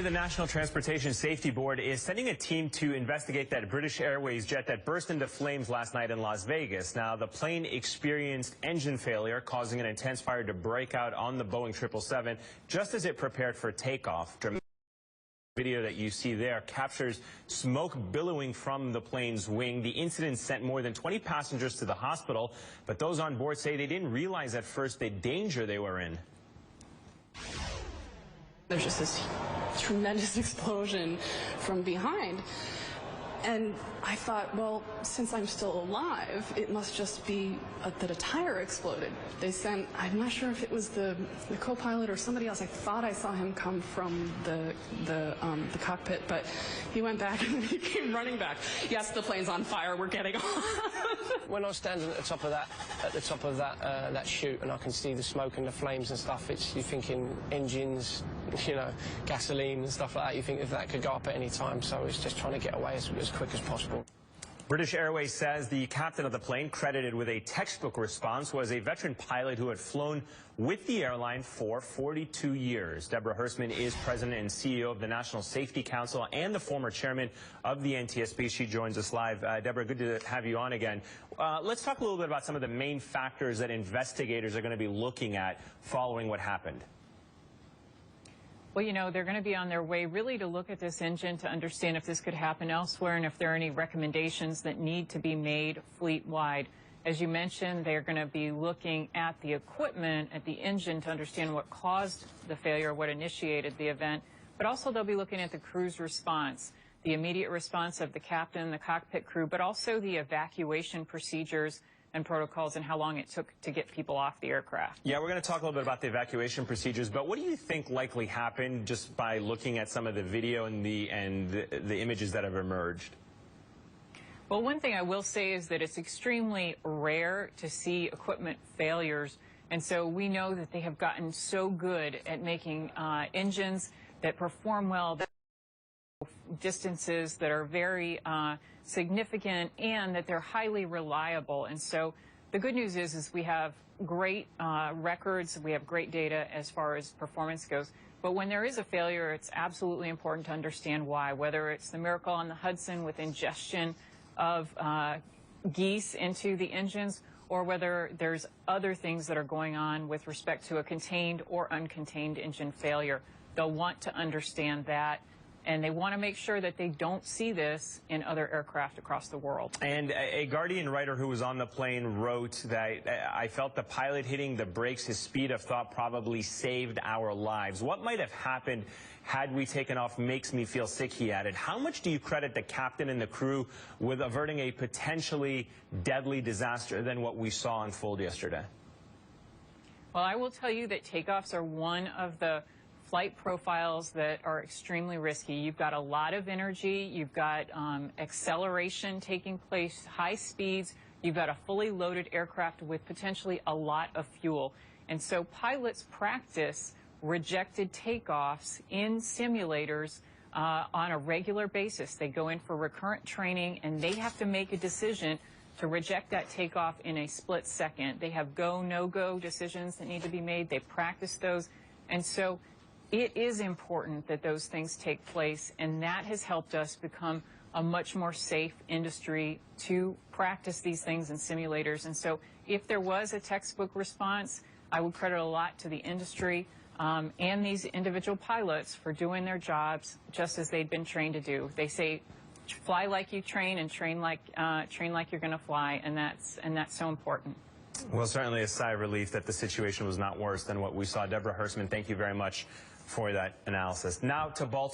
The National Transportation Safety Board is sending a team to investigate that British Airways jet that burst into flames last night in Las Vegas. Now, the plane experienced engine failure, causing an intense fire to break out on the Boeing 777 just as it prepared for takeoff. Video that you see there captures smoke billowing from the plane's wing. The incident sent more than 20 passengers to the hospital, but those on board say they didn't realize at first the danger they were in. There's just this tremendous explosion from behind. And I thought, well, since I'm still alive, it must just be that a tire exploded. They sent, I'm not sure if it was the co-pilot or somebody else. I thought I saw him come from the cockpit, but he went back and then he came running back. Yes, the plane's on fire. We're getting off. When I was standing at the top of that chute, and I can see the smoke and the flames and stuff, you're thinking engines, gasoline and stuff like that. You think if that could go up at any time, so it's just trying to get away as quick as possible. British Airways says the captain of the plane, credited with a textbook response, was a veteran pilot who had flown with the airline for 42 years. Deborah Hersman is president and CEO of the National Safety Council and the former chairman of the NTSB. She joins us live. Deborah, good to have you on again. Let's talk a little bit about some of the main factors that investigators are going to be looking at following what happened. Well, they're going to be on their way really to look at this engine to understand if this could happen elsewhere and if there are any recommendations that need to be made fleet-wide. As you mentioned, they're going to be looking at the equipment, at the engine, to understand what caused the failure, what initiated the event. But also they'll be looking at the crew's response, the immediate response of the captain, the cockpit crew, but also the evacuation procedures and protocols and how long it took to get people off the aircraft. Yeah, we're going to talk a little bit about the evacuation procedures, but what do you think likely happened just by looking at some of the video and the images that have emerged? Well, one thing I will say is that it's extremely rare to see equipment failures, and so we know that they have gotten so good at making engines that perform well, distances that are very significant, and that they're highly reliable. And so the good news is we have great records, we have great data as far as performance goes. But when there is a failure, it's absolutely important to understand why, whether it's the miracle on the Hudson with ingestion of geese into the engines, or whether there's other things that are going on with respect to a contained or uncontained engine failure. They'll want to understand that, and they want to make sure that they don't see this in other aircraft across the world. And a Guardian writer who was on the plane wrote that, I felt the pilot hitting the brakes, his speed of thought probably saved our lives. What might have happened had we taken off makes me feel sick, he added. How much do you credit the captain and the crew with averting a potentially deadly disaster than what we saw unfold yesterday? Well, I will tell you that takeoffs are one of the flight profiles that are extremely risky. You've got a lot of energy, you've got acceleration taking place, high speeds, you've got a fully loaded aircraft with potentially a lot of fuel. And so pilots practice rejected takeoffs in simulators on a regular basis. They go in for recurrent training, and they have to make a decision to reject that takeoff in a split second. They have go, no-go decisions that need to be made. They practice those. And so it is important that those things take place, and that has helped us become a much more safe industry to practice these things in simulators. And so if there was a textbook response, I would credit a lot to the industry and these individual pilots for doing their jobs just as they'd been trained to do. They say, fly like you train and train like you're going to fly, and that's so important. Well, certainly a sigh of relief that the situation was not worse than what we saw. Deborah Hersman, thank you very much for that analysis. Now to Baltimore.